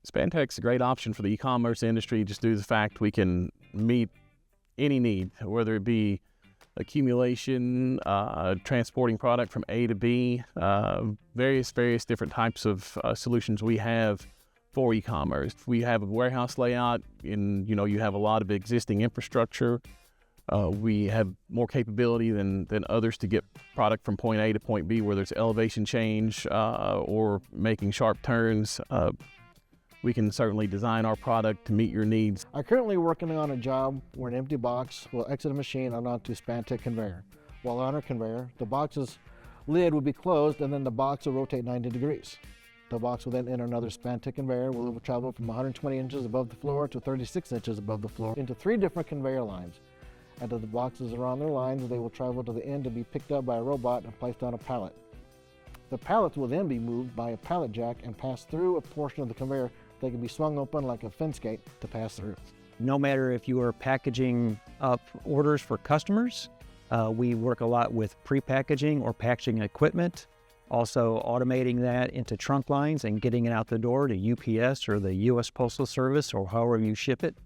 Spantech's a great option for the e-commerce industry just due to the fact we can meet any need, whether it be accumulation, transporting product from A to B, various different types of solutions we have for e-commerce. We have a warehouse layout and you have a lot of existing infrastructure. We have more capability than others to get product from point A to point B, whether it's elevation change or making sharp turns. We can certainly design our product to meet your needs. I'm currently working on a job where an empty box will exit a machine and onto a Spantech conveyor. While on our conveyor, the box's lid will be closed and then the box will rotate 90 degrees. The box will then enter another Spantech conveyor where it will travel from 120 inches above the floor to 36 inches above the floor into 3 different conveyor lines. And as the boxes are on their lines, they will travel to the end to be picked up by a robot and placed on a pallet. The pallets will then be moved by a pallet jack and pass through a portion of the conveyor that can be swung open like a fence gate to pass through. No matter if you are packaging up orders for customers, we work a lot with pre-packaging or packaging equipment, also automating that into trunk lines and getting it out the door to UPS or the US Postal Service or however you ship it.